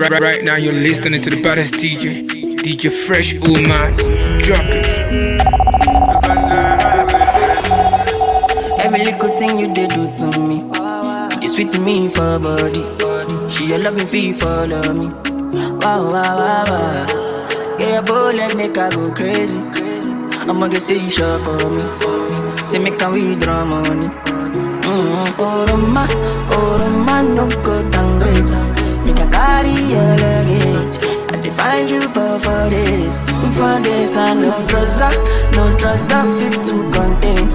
Right now you're listening to the baddest DJ Fresh Omah. Drop it. Every little thing you did do to me, you sweet to me for body. She your loving fee follow me. Wow, wow, wow, wow. Get your bullet, make her go crazy. I'ma get say you sure for me. Say make her withdraw money. Oroma, no go downgrade. Make a carry your luggage. I define you for this. For this, I no trouser fit to contain.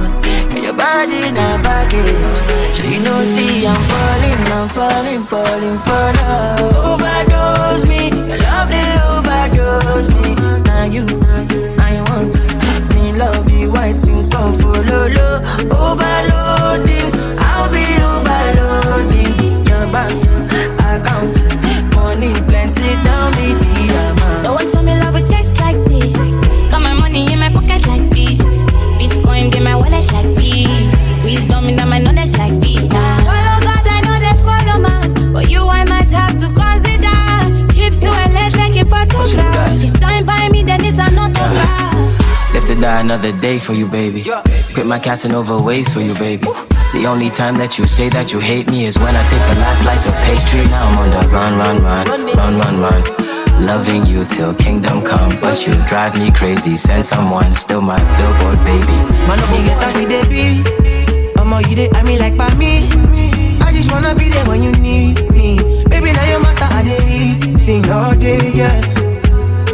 And your body in a baggage. So you know, see, I'm falling for love. Overdose me, your love they overdose me. Now you, I want me love you, waiting come follow low. Overloading, I'll be overloading your bank account. Money plenty, tell me the amount. No one told me love would taste like this. Got my money in my pocket like this. Bitcoin in my wallet like this. Wisdom in my knowledge like this. Follow God, I know they follow man. For you, I might have to consider. Trips to LA, taking photographs. You sign by me, then it's an autograph. Live to die another day for you, baby. Quit my Casanova ways for you, baby. The only time that you say that you hate me is when I take the last slice of pastry. Now I'm on the run. Loving you till kingdom come, but you drive me crazy. Send someone, still my billboard, baby. Man, no get to see the beat. You dey I mean like by me. I just wanna be there when you need me. Baby, now your matter I dey sing all day, yeah.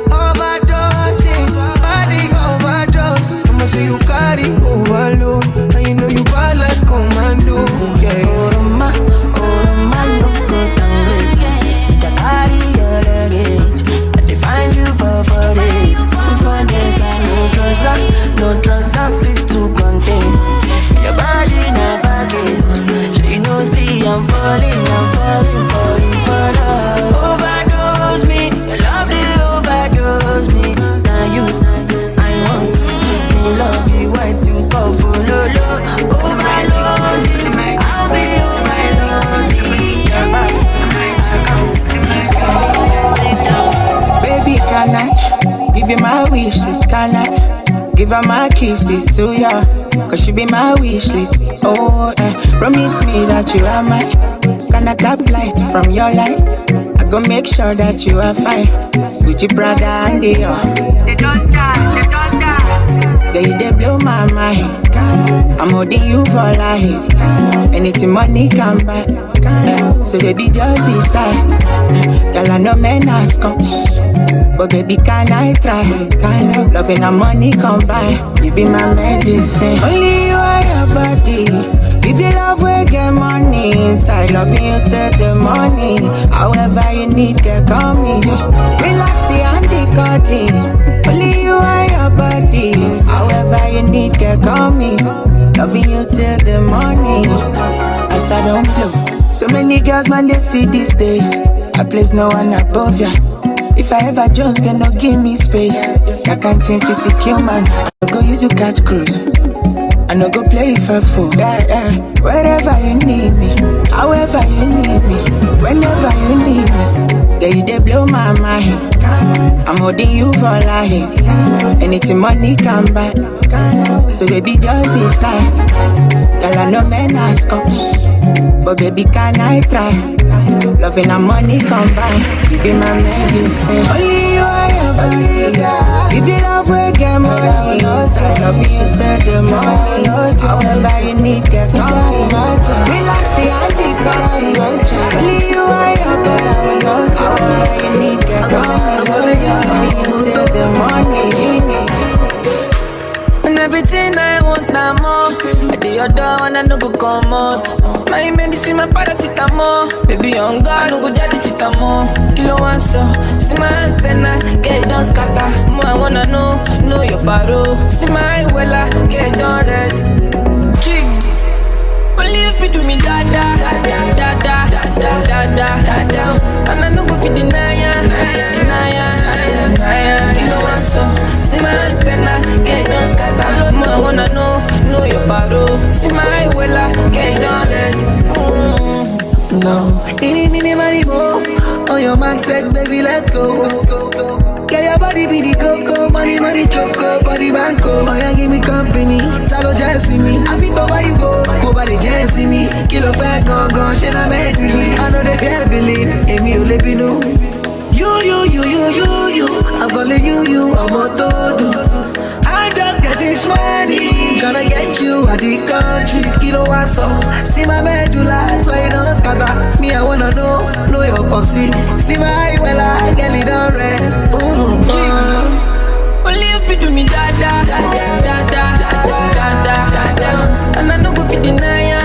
Overdose, body overdose. I'ma say you carry overload, and you know you bad like commando, yeah. Oroma, no go downgrade. You carry your luggage. I define you for this. For this, I no trouser fit to contain. Your body in a baggage. So you know, see, I'm falling for love. Overdose me, your love they overdose me. Now you, I want me love you, waiting for follow low. Overloading, I'll be overloading. Your body, account. Baby, can I give you my wishes? Can I give her my kisses to ya? Cause she be my wishlist. Oh, promise me that you are mine. Gonna tap light from your light. I go make sure that you are fine. Gucci, Prada and Dior. They don't die. Girl, you they blow my mind. I'm holding you for life. Anything money can buy. So baby, just decide. Girl, I know men ask come. But baby, can I try? Loving and money combine. You be my medicine. Only you are your body. If you love, we get money inside. Loving you till the morning. However you need, girl, call me. Relax the handy cuddling. Only you are your body. However you need, girl, call me. Loving you till the morning. As I don't blow. So many girls, man, they see these days. I place no one above ya. If I ever just get no give me space. I can't seem to kill man. I go use to catch cruise. I no go play for fool. Wherever you need me, however you need me, whenever you need me. Yeah, you they blow my mind. I'm holding you for life. Anything money can buy. So baby, just decide. Girl, I know men ask come. But baby, can I try? Loving and money combine. You be my medicine. Only you are your body. If you love, we get money. I love you till the morning. However you need, get money. Relax the handy calling. Only you are your body. However you need, get money. Love you till the morning. And everything I want, I'm more. I do your door and I no go come out. My medicine, my paracetamol. Baby, on God, no go jadi sitamol. Kilo one so, see my antenna, get it done scatter. More I wanna know your paro. See my wella, get it done red. Jig, only if you do me dada. And I no go fit deny ya. Kilo one so, see my antenna, get it done scatter. More I wanna know your paro. See my wella, get it done red. No, ini mali mo. Oh your mindset, baby, let's go. Get your body be the coco, money, choco, body banco. Oh yeah, give me company, talo just me. I fit over you go by the just me. Kilo back gone, shit I'm mentally. I know they can't believe, Amy you let me know. You, I'm gonna you, I'm a todo. I'm just getting money, tryna get you out the country. Kilo was so, see my medulla, so you don't scatter. Me, I wanna know your popsy. See my eye, well, I get it all red. Only if you do me dada. And I know go fit deny ya.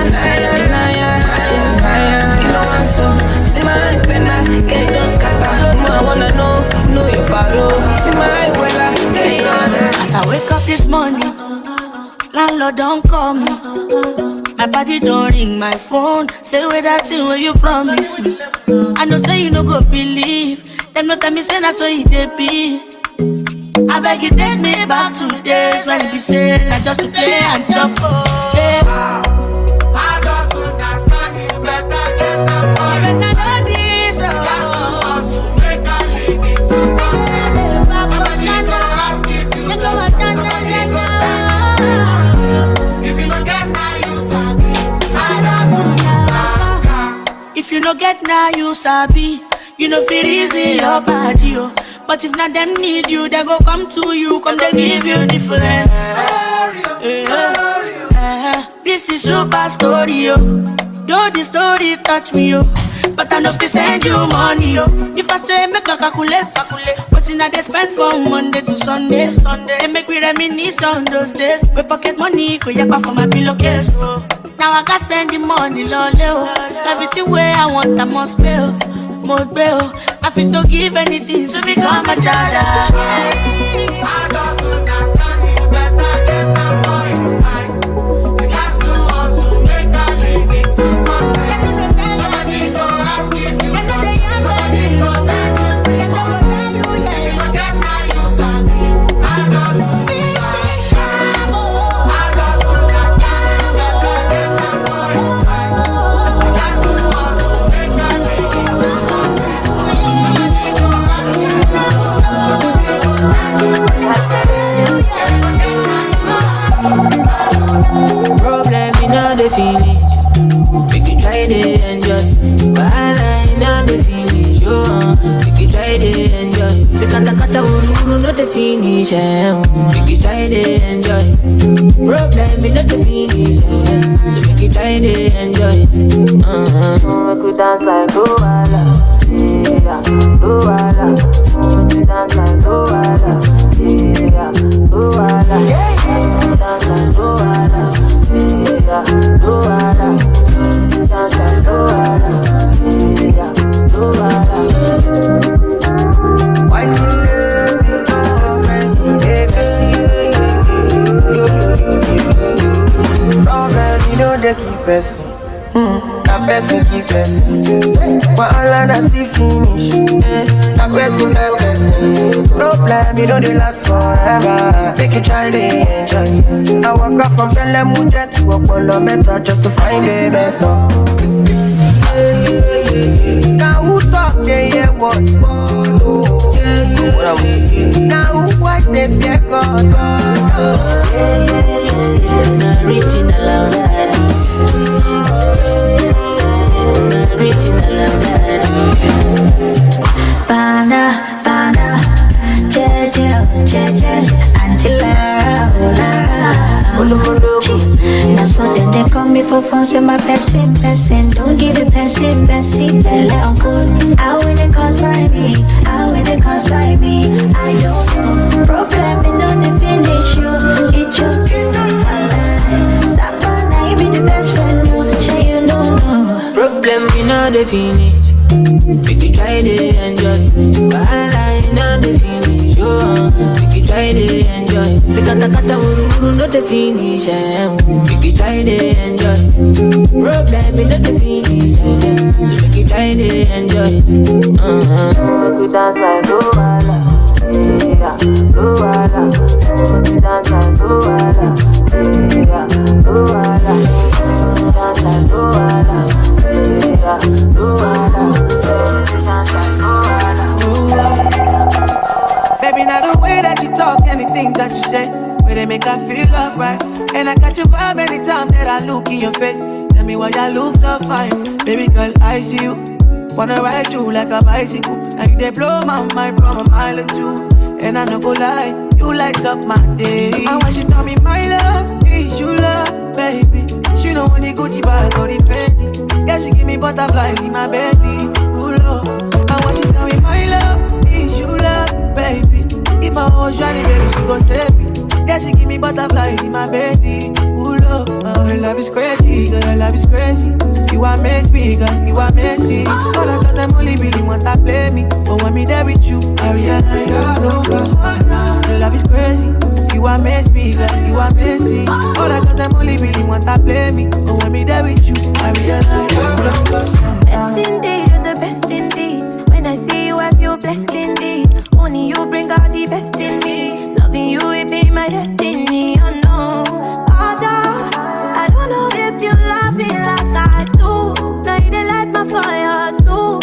Kilo was so, see my eye, well, I get it all scatter. I wanna know your palo. See my eye, well, I get it all red. As I wake up this morning, landlord don't call me. My body don't ring my phone. Say where that thing where you promise me. I know say you no go believe. Them no tell me say that's so it dey be. I beg you take me back to days when it be saying I just to play and chop. Yeah. I just understand it better get a boy. You better know this. That's to hustle, make a living. If you no get now you sabi, you know feel easy your body, oh. But if not them need you, they go come to you, come they give you different. This is super story, oh. Though the story touch me, oh. But I know if send you money, oh. If I say make a calculate, what in they spend from Monday to Sunday. They make me reminisce on those days. We pocket money, go yapa for my pillowcase, oh. Now I can send the money, loleo. Everything where I want, I must pay, more bail. I feel to give anything to become a child. I just understand it better get a boy right. You got to hustle, make a living to myself. Nobody go ask if you want, nobody go send you free. If you get now you sabi. I don't know. Problem in all the finish, make you try to enjoy. Wahala in all the finish, make you try to enjoy. Say kata uru no the finish, make you try to enjoy. Problem in all the finish, so make you try to enjoy. Make you dance like Wahala, yeah, Wahala. Make you dance like Wahala, yeah, Wahala. Dance like Wahala. Yeah, do Wada. Dance like do Wada. Yeah, do Wada. Why you let me go, man? Problem, you know they keep us. That person keep us. Wahala na see finish. That person that person. Problem, you know they last forever. Make you try to enjoy. I walk up from Belemuja to Apollo Meta just to find a mentor. Now who talk they hear what? Now who watch they fear God? Reaching a love Bana, jeje, until now so then they call me for fun, say my person. Don't give it person, let uncle. I wouldn't consign me, I don't know. Problem in on the finish, you, it choke you. Sapana, you be the best friend, you know. Problem in all the finish, make you try to enjoy. Wahala in all the finish, make you try to enjoy. Say kata uru no the finish, make you try to enjoy. Problem in all the finish, so make you try to enjoy. Make you dance like Wahala, yeah, Wahala. Make you dance like Wahala, yeah, Wahala. Dance like Wahala. Yeah, do Wada. Dance like I feel alright. And I catch a vibe anytime that I look in your face. Tell me why you look so fine. Baby girl, I see you. Wanna ride you like a bicycle. Now you they blow my mind from a mile or two. And I no go lie, you light up my day. And when she tell me my love, is you love, baby. She don't want the Gucci bag or the Fendi. Yeah, she give me butterflies in my belly. Ooh, Lord. And when she tell me my love, is you love, baby. If my whole journey, baby, she gon' save me. Yeah, she give me butterflies in my belly. Ooh, Lord. Her love is crazy, girl, her love is crazy. You amaze me, girl, you amaze me. All the cause I'm only really want to play me. But when me there with you, I realize you're no person. Your love is crazy. You amaze me, girl, you amaze me. All the cause I'm only really want to play me. But when me there with you, I realize you're no person. Best indeed, you're the best indeed. When I see you, I feel blessed indeed. Only you bring out the best in me. Loving you, it be my destiny. Oh no, I don't know if you love me like I do. Now you light my fire too.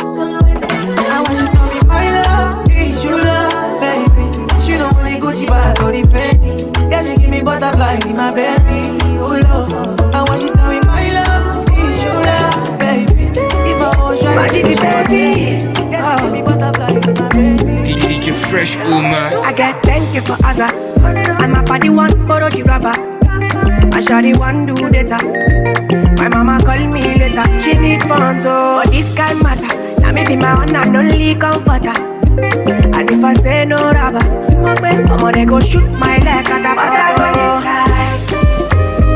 I want you to be my love, is you love, baby. She don't want the Gucci bag or the Fendi. Yeah, she give me butterflies in my belly. Oh Lord, I want you to be my love, is you love, baby. If I was trying to baby, yeah, she give me butterflies in my belly. DJ Fresh, Omah. I get thank you for Azza. And my body one borrow the rubber. I shawty one do data. My mama call me later. She need funds, so this guy matter. Now me be my one and only comforter. And if I say no rubber, I'm gonna go shoot my leg at the bottom.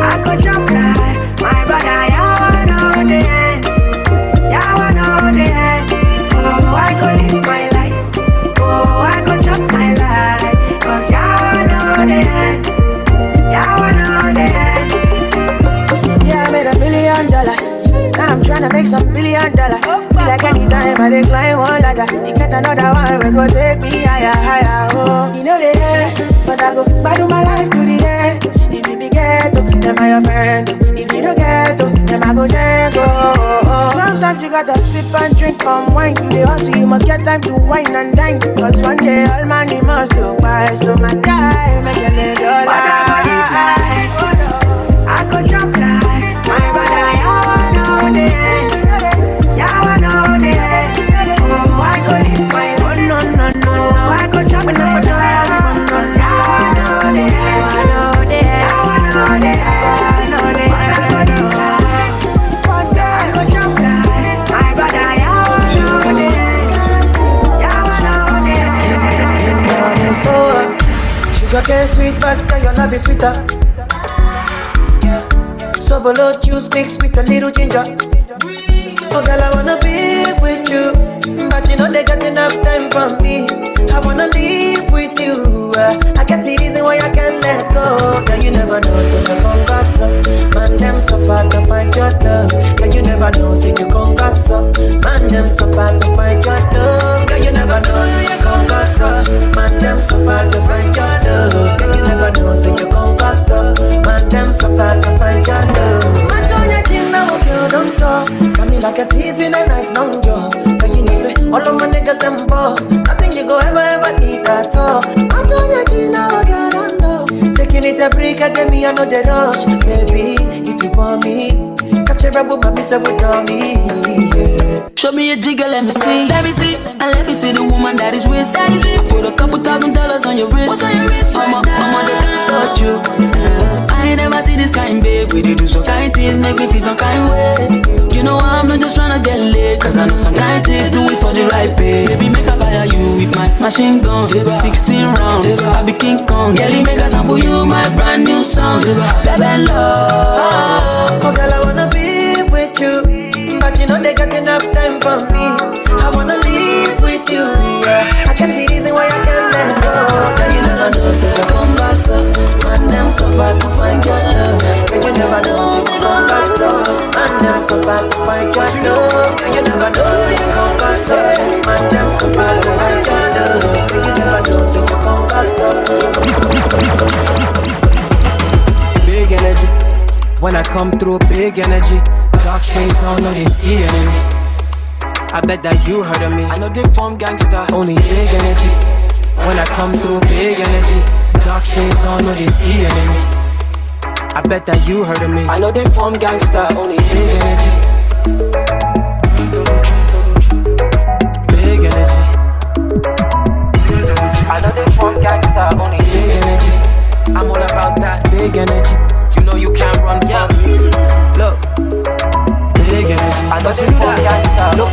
I go jump like my brother. Yawa know the end. Yawa know the end. Oh, I go live my life. Oh, I go jump my life. Cause Yawa know the end. Yawa know the end. Yeah, I made $1 million. Now I'm tryna make some $1 billion. Be like anytime I decline one ladder. You get another one, we go take me higher, higher. Oh, you know the end, but I go battle my life to the end. If you be ghetto, then I your friend. If you don't get to, then I go check. Sometimes you gotta sip and drink palm wine. You the hustle, you must get time to wine and dine. Cause one day all money must look by. So my guy, make a $1 But I go jump like my brother. Yawa know the end. Yawa know the end. Oh, I go live my life. Oh no no no no. I go jump and I go down. Cause Yawa know the end. Yawa know the end. Yawa know the end. I know the end. I go do like. One day I go jump like my brother. Yawa know the end. Yawa know the end. So, sugarcane sweet, but your love is sweeter. So below juice mixed with a little ginger. Oh girl, I wanna be with you, but you know they got enough time for me. I wanna live with you. I get the reason why I can't let go. Girl, you never know, so you come gas up. Man, them so far to find your love. Girl, you never know, so you come gas up. Man, them so far to find your love. Girl, you never know, so you come gas up. Man, them so far to find your love. Girl, you never know, so you come gas up. Man, them so far to find your love. Match on your chin now, girl, don't talk. Got me like a thief in the night, long jaw. But you know, say, all of my niggas, them ball. Nothing you go ever need at all. Match on your chin now, girl, don't know. Taking it a break, I get me, I know the rush. Baby, if you want me, catch a rub with my miss, without me, yeah. Show me a jigger, let me see. Let me see. And let me see the woman that is with. I put a couple $1,000 on your wrist. What's on your wrist? Mama, they can't touch you. I ain't never see this kind, babe. We do some kind things, make me feel some kind way. You know I'm not just tryna get laid, cause I know some kind things do it for the right pay. Baby, make I fire you with my machine gun. 16 rounds, I be King Kong. Girlie, make I sample you my brand new song. Baby, love. Oh girl, I wanna be with you, but you know they got enough time for me. I wanna live with you, yeah. I can't see reason why I can't let go. Girl, you never know, so you come back up. Man, them so far to find your love. Girl, you never know, so you come back up. Man, them so far to find your love. Girl, you never know, you come back up. Man, them so far to find your love. Girl, you never know, so you come back up. Big energy. When I come through, big energy. Dark shades on, no they see enemy. I bet that you heard of me. I know they form gangster, only big energy. When I come through, big energy. Dark shades on, no they see enemy. I bet that you heard of me. I know they form gangsta, only big energy. Big energy. I know they form gangsta, only big energy. I'm all about that big energy. You know you can't run from me. Look, big energy. I know they form gangsta. Look,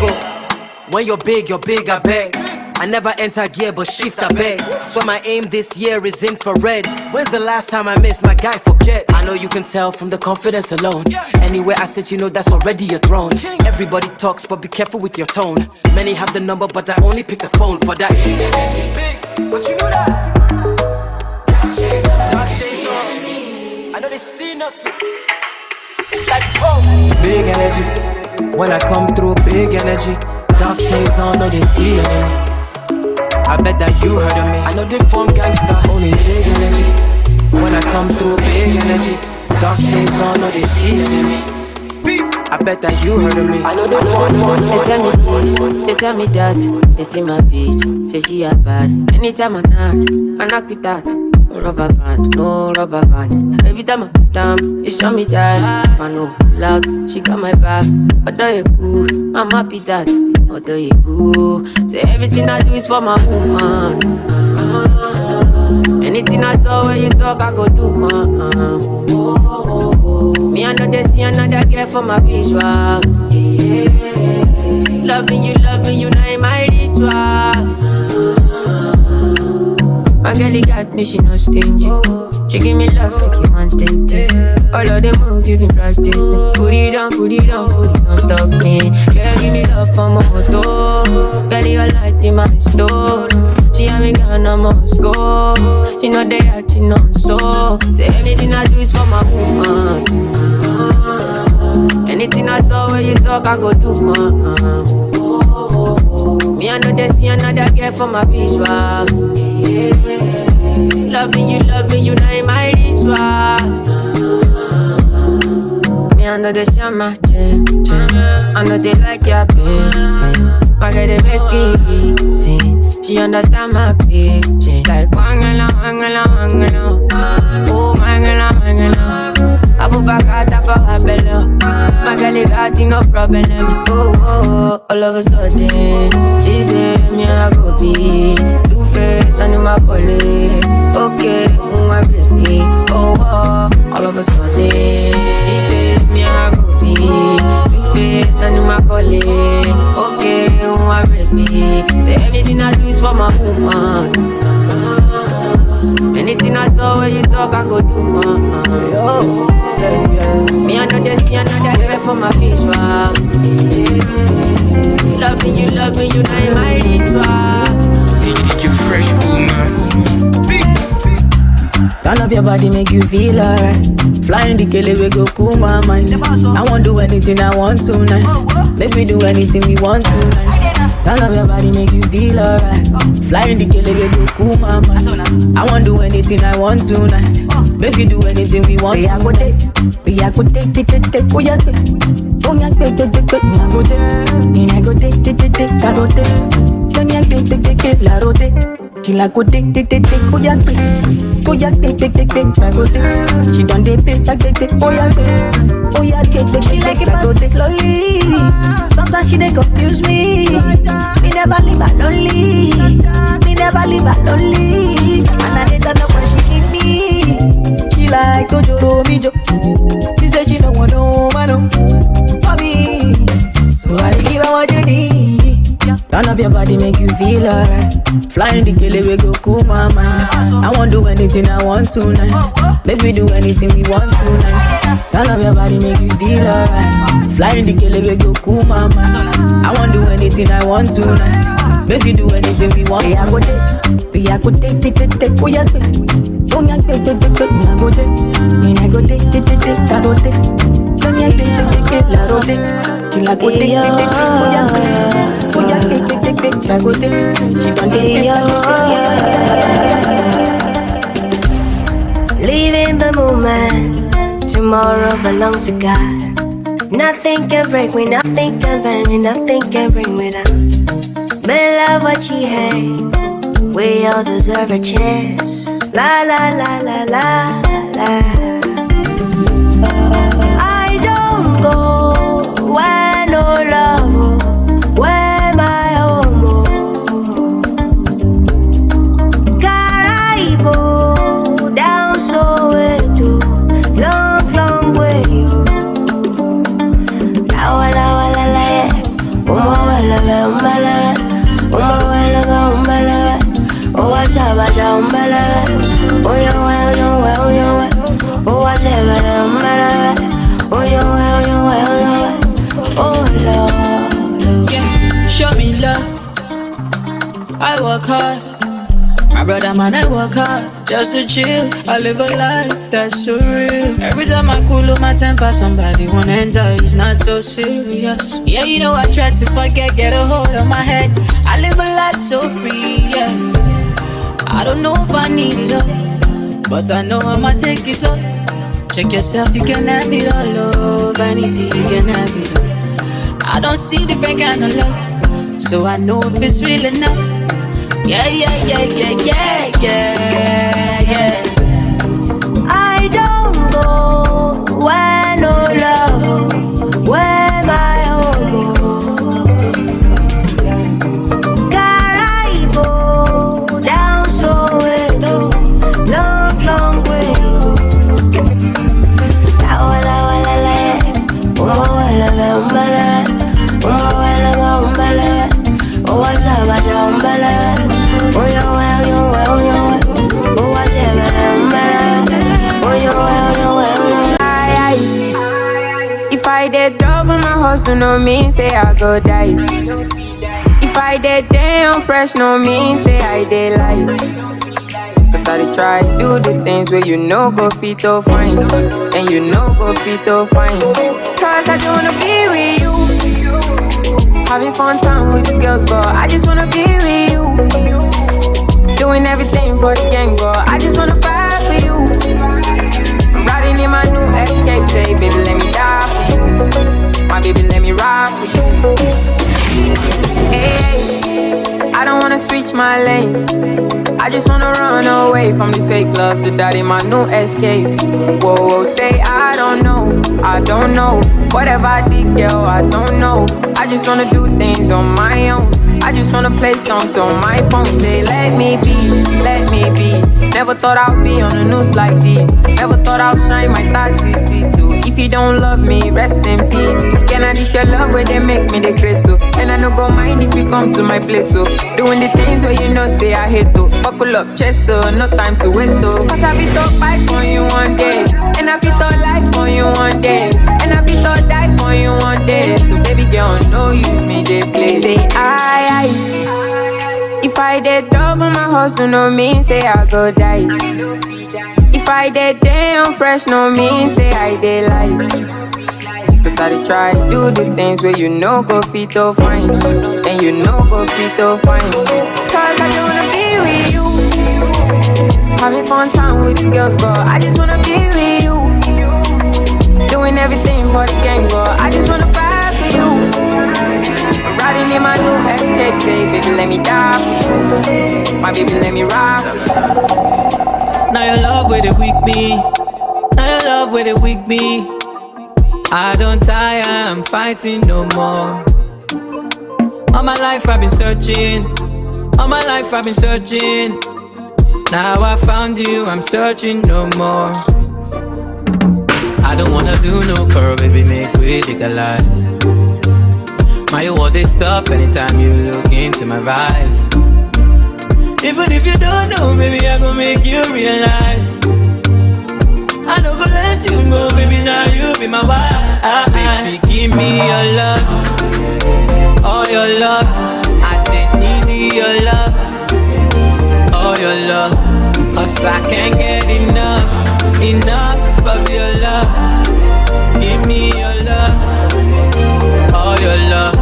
when you're big, I beg. I never enter gear but shift I beg. So my aim this year is infrared. When's the last time I missed my guy forget? I know you can tell from the confidence alone. Anywhere I sit you know that's already a throne. Everybody talks but be careful with your tone. Many have the number but I only pick the phone for that. Big, but you know that. Dark shades on. I know they see nothing. It's like big energy. When I come through, big energy. Dark shades on, no they see enemy. I bet that you heard of me. I know they form gangsta, only big energy. When I come through, big energy. Dark shades on, no they see enemy. I bet that you heard of me. I know they form. They tell me this, they tell me that. They see my bitch, say she a bad. Anytime I knock with that. No rubber band, no rubber band. Every time I put down, they show me that. If I know loud, she got my back. Although you, I'm happy that. Although you, say everything I do is for my woman. Anything I talk, when you talk, I go do, man. Me, I know they see another girl for my visuals. Loving you, now in my ritual. My girl, got me, she not stingy. She give me love, so keep on tinting. All of them moves you been practicing. Put it on top me. Girl, give me love for my moto. Girl, your light in my store. She and me gone, I must go. She know they acting on so. Say anything I do is for my woman. Anything I talk, when you talk, I go do, man. Me, I know they see another girl for my visuals. Loving you, now in my ritual. Me, I know they share my gym. I know they like your baby. My girl, they make me sing. She understand my pitching. Like wangala. Oh, wangala. I put back out for her belly. My girl, got no problem. Oh, all of a sudden, she said, me I go be Two-Face and my colleague. Okay, my baby. Oh, all of a sudden, she said, me I go be Two-Face and my colleague. Okay, my baby. Say anything I do is for my woman. Anything I talk, when you talk, I go do, man. Me, I know they see another girl for my visuals. Loving you, now in my ritual. DJ Fresh, man. Turn up your body, make you feel alright. Flying the kele, we go cool my mind. I won't do anything I want tonight. Make we do anything we want tonight. Turn up your body, make you feel alright. Flying the kele, we go cool my mind. I won't do anything I want tonight. Make we do anything we want. Say I go take, I go take. Oh yeah, take. Oh yeah, take. Me I go take, me I go take. I go take. Don't yeah, take. La rote. She like go take. Oh yeah, take. Oh yeah, take. I go take. She done dey pay, take. Oh yeah, take. She like it fast slowly. Sometimes she dey confuse me. Me never leave her lonely. And I dey turn up when she need me. She like Ojoro Mijo. She say she don't want no man for me. So I give her what you need. Turn up your body, make you feel alright. Flying the kele, we go cool my mind. I won't do anything I want tonight. Make we do anything we want tonight. Turn up your body, make you feel alright. Flying the kele, we go cool my mind. I won't do anything I want tonight. Make we do anything we want. Say I go take. Oh yeah, take. Oh yeah, take. Me I go take. Me I go take. I go take. Don't yeah, take. La rote. She like go take. Oh yeah, take. I go take. She done take. Leaving the moment. Tomorrow belongs to God. Nothing can break me, nothing can bend me, nothing can bring me down. Me love what you hate. We all deserve a chance. La la la la la la. I don't go where no love, where my home. Caraibo down Soweto, long way. La la la la, Omah Lay, Omah Lay. Oh, I shall bash on Bella. Oh, you well. Oh, I shall bash on Bella. Oh, you well. Oh, Lord. Yeah, show me love. I work hard. My brother, man, I work hard just to chill. I live a life that's so real. Every time I cool my temper, somebody wanna enjoy. It's not so serious. Yeah, you know I try to forget, get a hold on my head. I live a life so free, yeah. I don't know if I need it all, but I know I'ma take it all. Check yourself, you can have it all, oh. Vanity, you can have it all. I don't see different kind of love, so I know if it's real enough. Yeah. I don't go where no love, where my home. Caraibo down Soweto, long way. La la la, Omah Lay. Oh, I shall bash on Bella. Oh, you well. Oh, I shall bash on Bella. Oh, you well. If I did double my hustle, no mean say I go die. If I did damn fresh, no mean say I did lie. Cause I did try do the things where you know go fit to fine, and you know go fit to fine. Cause I don't wanna be with you, having fun time with these girls, but I just wanna be with you. Doing everything for the gang, but I just wanna fight for you. I'm riding in my new Escape, say baby let me die for you. My baby let me ride for you. Hey, I don't wanna switch my lanes, I just wanna run away from the fake love, the daddy my new Escape. Whoa, say I don't know. Whatever I did, girl, I don't know. I just wanna do things on my own. I just wanna play songs on my phone. Say let me be. Never thought I'd be on the news like this. Never thought I'd shine my 30s. So if you don't love me, rest in peace. Can I dish your love where they make me the grace so? And I no go mind if you come to my place so. Doing the things where you know say I hate to. Buckle up chest so, no time to waste to. Cause I fit to fight for you one day, and I fit to life for you one day, and I fit to die for you one day. So baby girl, no use me, they play. Say I. If I did double my hustle, no mean say I go die. If I did damn fresh, no mean say I did lie. Cause I did try do the things where you know go fit to fine, and you know go fit to fine. Cause I don't wanna be with you, having fun time with these girls, but I just wanna be with you. Doing everything for the gang, but I just wanna fight for you. I'm riding in my new Escape, say baby let me die for you. My baby let me ride for you. Now your love where they weak me. Now your love where they weak me. I don't tire, I'm fighting no more. All my life I've been searching. All my life I've been searching. Now I found you, I'm searching no more. I don't wanna do no curl, baby, make we legalize. My world they stop anytime you look into my eyes. Even if you don't know, baby, I gon' make you realize. I don't go let you go, baby, now you be my wife. Baby, give me your love, all your love. I didn't need your love, all your love. Cause I can't get enough of your love. Give me your love, all your love.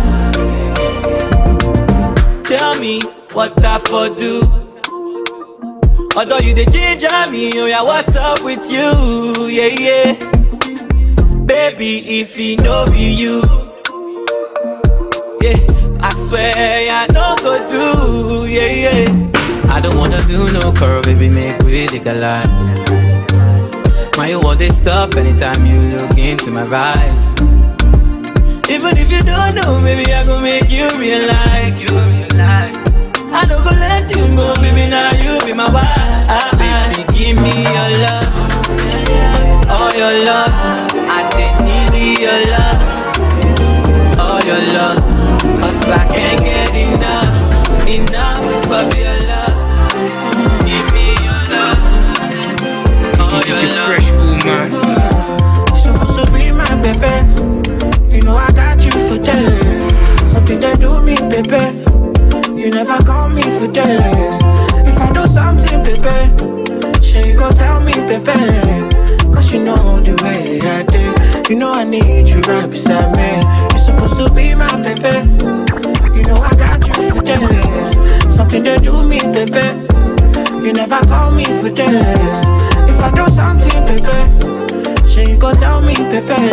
Tell me what I for do. Although you the ginger me, oh yeah, what's up with you? Yeah. Baby, if he no be you, yeah, I swear I no go do, yeah. I don't wanna do no curl, baby, make we legalize. Why you want this stop anytime you look into my eyes? Even if you don't know, baby, I gon' make you realize. I don't gon' let you go, baby, now you be my wife. Baby, give me your love, all your love. I need your love, all your love. Cause I can't get enough of your love. Give me your love, all your love. Fresh woman. Supposed to be my baby. You know I got you for days. Something that do me, baby. You never call me for days. If I do something, baby, sure you go tell me, baby. Cause you know the way I did. You know I need you right beside me. You're supposed to be my baby. You know I got you for days. Something that do me, baby. You never call me for days. If I do something, baby, sure you go tell me, baby.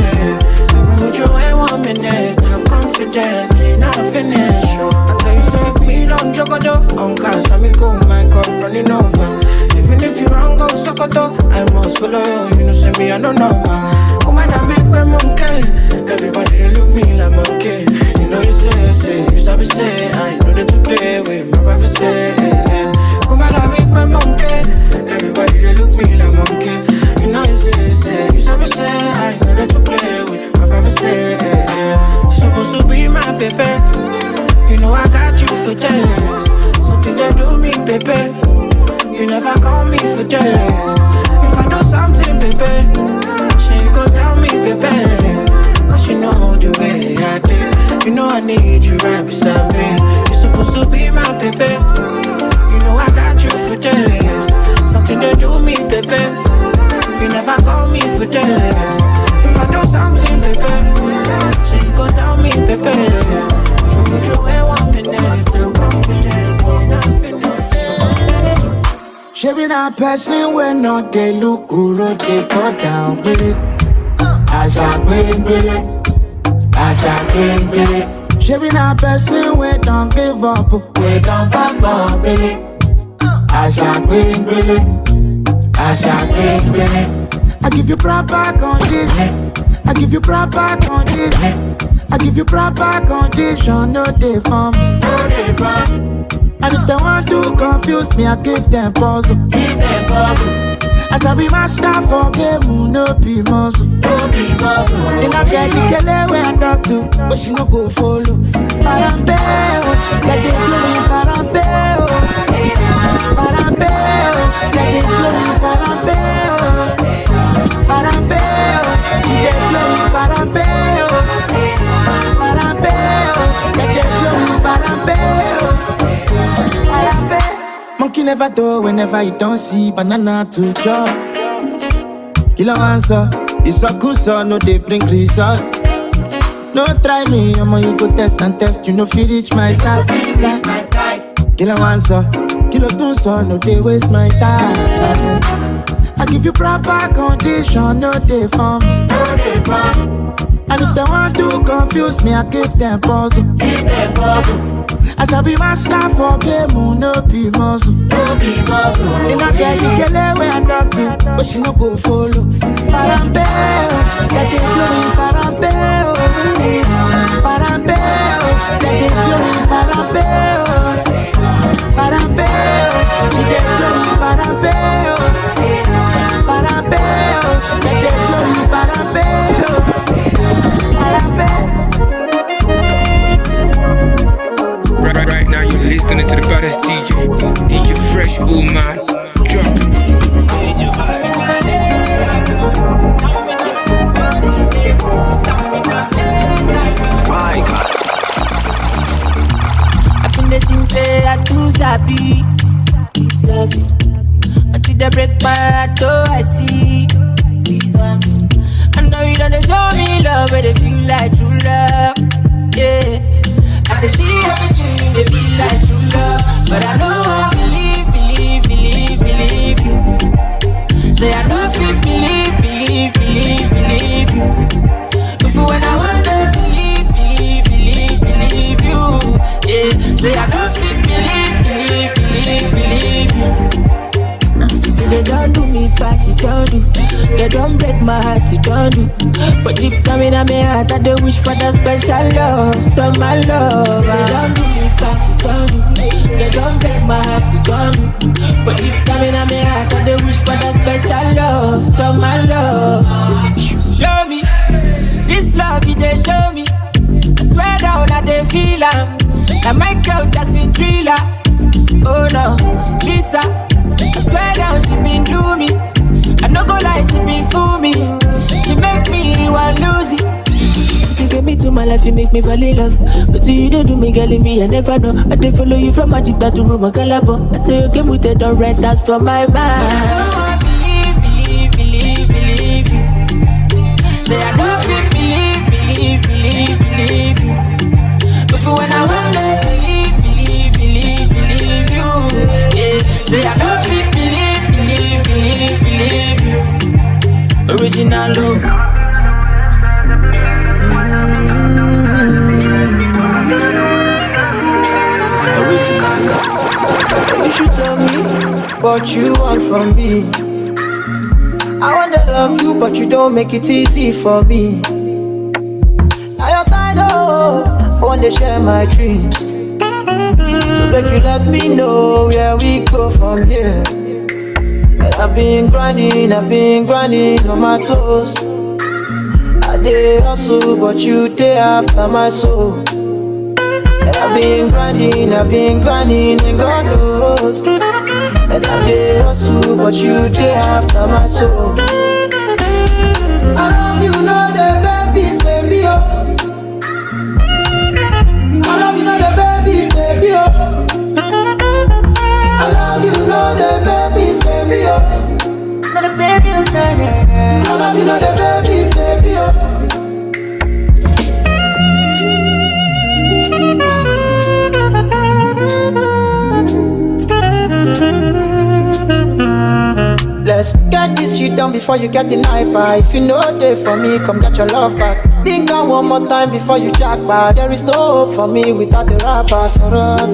Would you wait 1 minute? I'm confident, not finish. I tell you, fuck me, don't jogodo. On cast, I me go, my cup running over. Even if you wrong, go sokoto. I must follow you, you know, see me, I don't know. Come on, I'm big, but monkey. Everybody, they look me like monkey. You know, you say, you sabi say. I know that to play with my private say. Come on, I'm big, but monkey. Everybody, they look me like monkey. You know, you say, you sabi say. I know that to play with. You're supposed to be my baby. You know I got you for days. Something that do me, baby. You never call me for days. If I do something, baby, sure you go tell me, baby. Cause you know the way I did. You know I need you right beside me. You're supposed to be my baby. You know I got you for days. Something that do me, baby. You never call me for days. If I do something, baby, so you go tell me, baby. You put your way 1 minute, I'm confident, not finished. She be not person when not they look good, they fall down, baby. I shall bring, baby. I shall bring, baby. She be not person when don't give up, we don't fuck up, baby. I shall bring, baby. I shall bring, baby. I give you proper condition. I give you proper condition. I give you proper condition. No day from. And if they want to confuse me, I give them puzzle. As I be master for game, no be muscle. And I get the kele where I talk to, but she no go follow. Parambeo, let it blow me, parambeo. Parambeo, let it blow me, parambeo. Parambeo, she dey blow me, parambeo. Parambeo, let it blow me, parambeo. Monkey never do whenever you don't see banana to chop. Killer answer, it's a good son, no they bring result. No try me, you go test and test, you know feel reach my side. Killer answer, killer two son, no they waste my time. I give you proper condition, no they form. And if they want to confuse me, I give them puzzle. As I be master for game, no be muscle. And I get the kele where I talk to, but she no go follow. Parambeo, let it blow me, parambeo. Parambeo, let it blow me, parambeo. Parambeo, she dey blow me, parambeo. Parambeo, let it blow me, parambeo. Right now you're listening to the baddest DJ Fresh Woman. Drop it. My God. Up in the thing say I too sabi. This love until they break my heart, oh I see something. I know you don't show me love, but they feel like true love, yeah. And they see everything, they be like true love. But I know I believe you. Say I know if you believe you. If you when I want to believe you. Yeah, say I know if you believe they don't do me bad, you don't do. They don't break my heart, you don't do. But deep down in my heart, I do wish for that special love, so my love. They don't do me bad, you don't do. They don't break my heart, you don't do. But deep down in my heart, I do wish for that special love, so my love. Show me this love, you they show me. I swear down, I they feel am. Now Michael Jackson thriller. Oh no, Lisa, I swear down, she been do me. I no go lie, she been fool me. She make me want lose it. She get me to my life, you make me fall in love. But you don't do me, girl, in me, I never know. I did follow you from Magic down to room, Calabar. I say you came with the door, rent that's from my mind. I don't believe you. Say I don't believe you. But for when I want to believe you. Yeah, say I don't believe you. Original love. You should tell me what you want from me. I wanna love you, but you don't make it easy for me. Now your side, oh, I wanna share my dreams. So make you let me know where we go from here. And I've been grinding on my toes. I did hustle, but you did after my soul. And I've been grinding, and God knows. And I did hustle, but you did after my soul. I love you, know the babies, baby, oh. I love you, know the babies, baby, oh. I love you, know the babies, baby, oh. Know the babies, baby. I love you, know the babies, baby, oh. Let's get this shit done before you get in hyper. If you know they for me, come get your love back. Think on one more time before you jackpot. There is no hope for me without the rappers.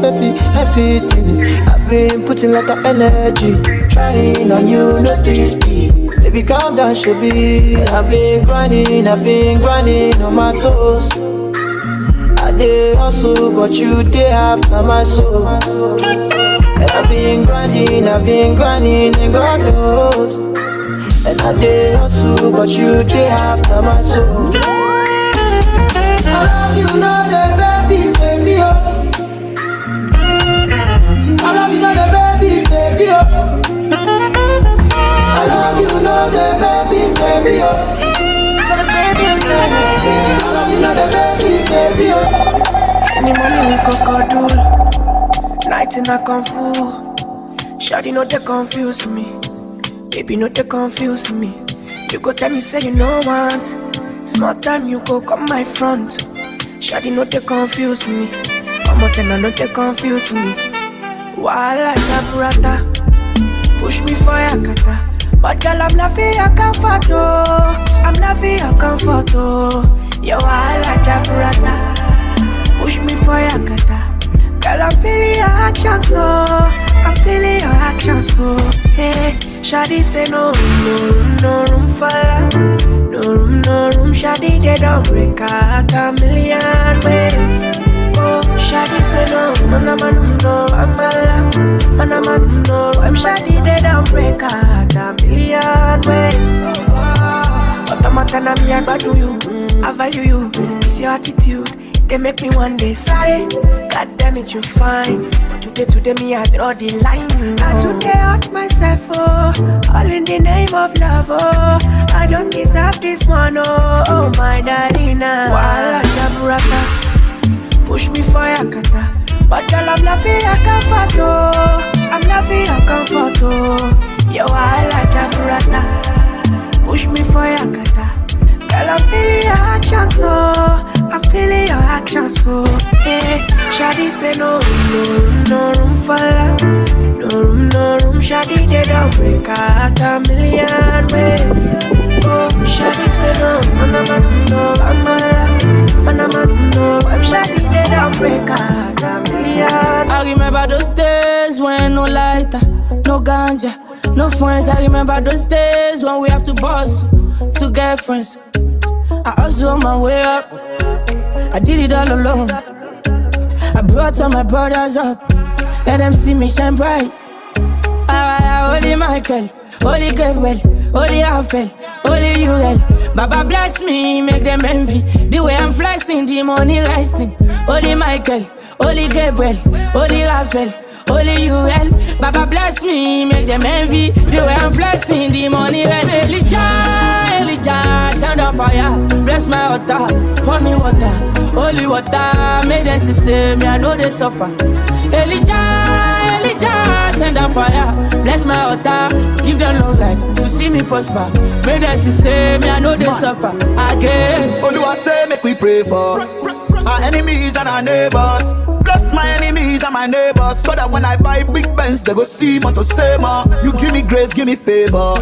Baby, everything I've been putting like an energy, trying on you, not this deep. Baby, calm down, should be. I've been grinding on my toes. I did hustle, but you did after my soul. And I've been grinding, and God knows. And I did hustle, but you did after my soul. I love you, know the babies, baby, oh. I love you, know the babies, baby, oh. I love you, know the babies, baby, oh. Know the babies, baby. I love you, know the babies, baby, oh. Any money we cock-a-doodle, night in a kung fu. Shawty no they confuse me, baby no they confuse me. You go tell me say you no want, small time you go come my front. Shawty no they confuse me, mama tell no they confuse me. Wahala jaburata, push me for your kata. But girl I'm laughing your comfort oh, I'm laughing your comfort oh. Your wahala jaburata, push me for your kata. Girl, I'm feeling your action, so I'm feeling your action, so hey, Shawty say no room for love. No room, Shawty they don't break out a million ways. Oh, Shawty say no room for love. No room, Shawty they don't break out a million ways. Automata me and badu you, I value you, it's your attitude. They make me one day sorry. God damn it, you fine. But today me I draw the line. I today hurt myself, oh, all in the name of love, oh. I don't deserve this one, oh my darling. Wahala jaburata, push me for your kata. But girl, I'm laughing your comfort, oh. I'm laughing your comfort, oh. Your wahala jaburata, push me for your kata. Girl, I'm feeling your action, so I'm feeling your action, so hey, Shawty say no room for love. No room, Shawty they don't break out a million ways. Oh, Shawty say no I'm Shawty they don't break out a million. I remember those days when no lighter. no ganja, no friends. I remember those days when we have to boss to get friends. I also on my way up, I did it all alone. I brought all my brothers up, let them see me shine bright. Holy Michael, Holy Gabriel, Holy Alfred, Holy Uriel. Baba bless me, make them envy. The way I'm flexing, the money resting. Holy Michael, Holy Gabriel, Holy Alfred, Holy Uriel. Baba bless me, make them envy. The way I'm flexing, the money resting. Elijah, sound on fire. Bless my water, pour me water. Holy water, make them see me, I know they suffer. Elijah, send on fire. Bless my altar, give them long life to see me prosper. May they see me, I know they suffer again. Oluwa say make we pray for our enemies and our neighbors. Bless my enemies and my neighbors, so that when I buy big Benz, they go see more to say more. You give me grace, give me favor.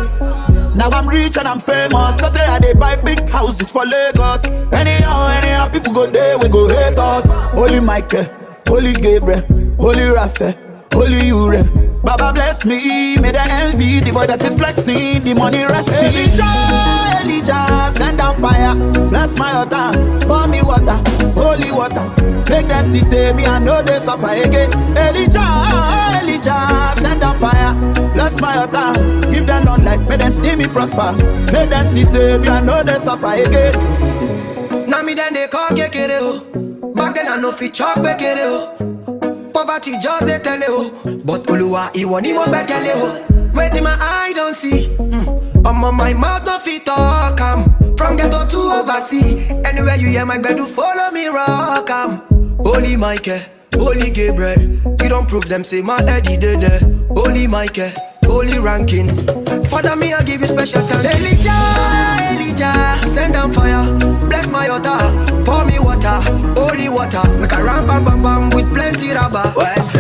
Now I'm rich and I'm famous, so they buy big houses for Lagos. Anyhow, people go there, we go hate us. Holy Michael, Holy Gabriel, Holy Raphael, Holy Uriel. Baba bless me, may the envy, the boy that is flexing, the money resting. Elijah, send down fire, bless my altar, pour me water, holy water. Make them see, say me, I know they suffer again. Elijah, send down fire, bless my altar, give them long life, make them see me prosper. Make them see, say me, I know they suffer again. Now me then they call Kekere. Back then I know fi chop Bekere. Poverty just they tell you, but Oluwa he won't even bekele ho. Wait in my eye don't see, I'm on my mouth no fit talk from ghetto to oversea. Anywhere you hear my bed do follow me rock Holy Michael, Holy Gabriel, we don't prove them say my Eddie did. Holy Michael, holy ranking. Father me I give you special thanks. Elijah, send down fire, bless my altar, pour me water, holy water. Make a ram bam bam bam with plenty rubber.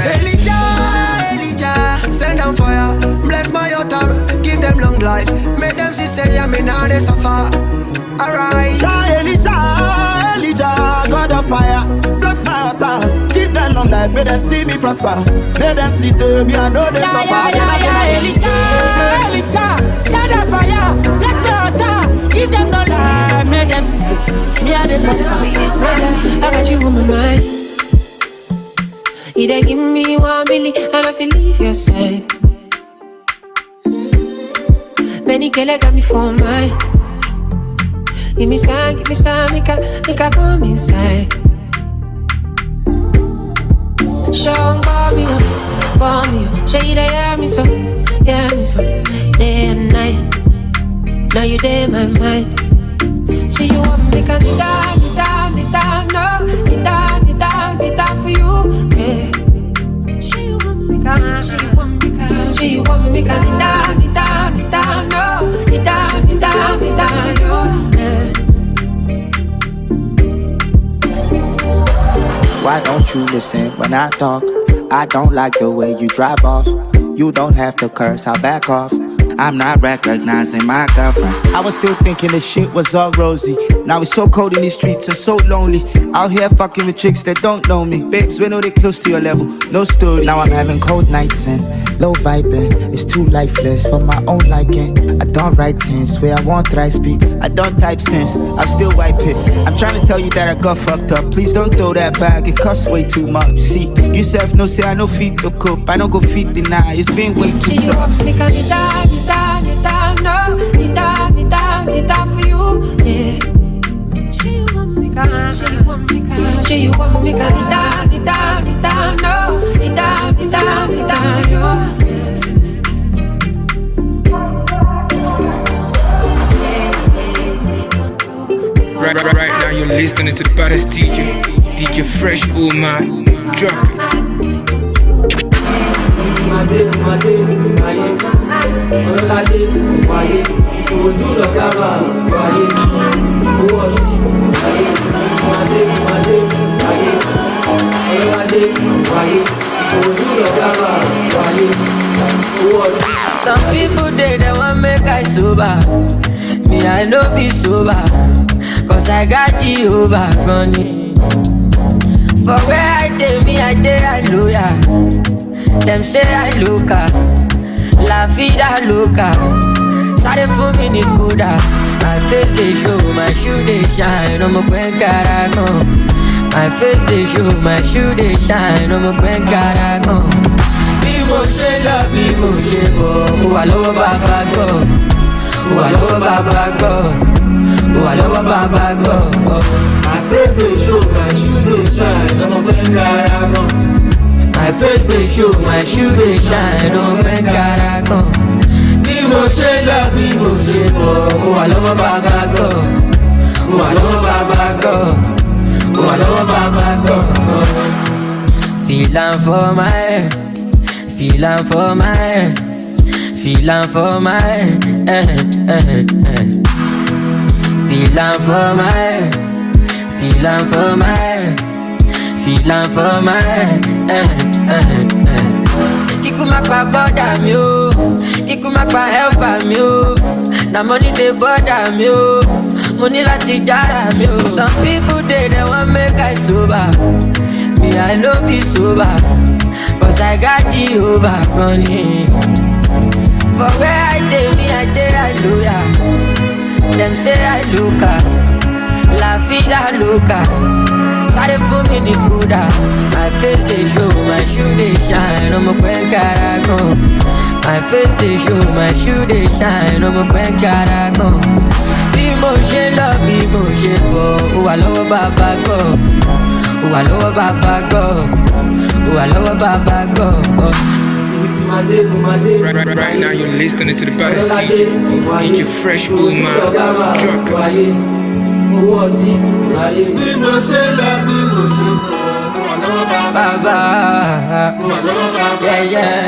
Elijah, send down fire, bless my altar, give them long life, make them see say yeah me now they suffer. Alright. Elijah, God of fire, bless my altar, give them long life, make them see me prosper, make them see say me I know they suffer. Elijah, send down fire, bless my altar, give them long life, make them see me I they prosper. I got you on my mind. You dey give me 1 billion and I feel leave your side. Many girls got me for mine. Give me some, make I come inside. Show me up. Say you dey hear me so, day and night. Now you dey my mind. Say you want me, make I need down, no, need down for you, yeah. Say you want me, make I need down, no, need down for you, yeah. Why don't you listen when I talk? I don't like the way you drive off. You don't have to curse, I'll back off. I'm not recognizing my girlfriend. I was still thinking this shit was all rosy. Now it's so cold in these streets and so lonely. Out here fucking with chicks that don't know me. Babes, we know they close to your level, no story. Now I'm having cold nights and low vibing. It's too lifeless for my own liking. I don't write things where I want I speak. I don't type sense, I still wipe it. I'm trying to tell you that I got fucked up. Please don't throw that back, it costs way too much. See, you self no say I no feet to cope. I don't go feet deny, it's been way too tough. Need down for you, yeah. She want me, need down, no, need down you, yeah. Right now you're listening to the baddest DJ Fresh Omah. Drop it. Lade, Lade, Lade, Waye, Odu Logaba, Waye, Owoti, Lade, Lade, Waye, Odu Logaba, Waye, Owoti. Some people they want make I sober. Me I no be sober, cause I got Jehovah money. For where I dey, me I dey a lawyer. Them say I look up, La vida loca. Sare for me ni kuda. My face they show, my shoe they shine. I'm a buen caragon. My face they show, my shoe they shine. I'm a buen caragon. Be motion la, be motion go. Walo baba go. Walo baba go. Walo baba go. My face they show, my shoe they shine. I'm a buen caragon. My face they show, my shoe they shine. I'm a buen caragon. Be motion la, be motion go. Walo baba go. Walo baba go. Walo baba go. Feelin' for my head. Feelin' for my head. Feelin' for my head. Feelin' for my head. Feelin' for my head. Feelin' for my head. Kiku makwa bother me oh. Kiku makwa help me oh. Na money they bother me oh. Money lati jara me oh. Some people they want make I sober. Me I no be sober. Cause I got Jehovah money. For where I dey, me I dey hallelujah. Them say I loca, la vida loca. Sare for me ni kuda. My face they show, my shoe they shine. I'm a buen caragon. My face they show, my shoe they shine. I'm a buen caragon. Be motion love, be motion go. Walo baba go. Walo baba go. Walo baba go. Right now you're listening to the baddest DJ Fresh Omah. Drop it. Baba, yeah, yeah.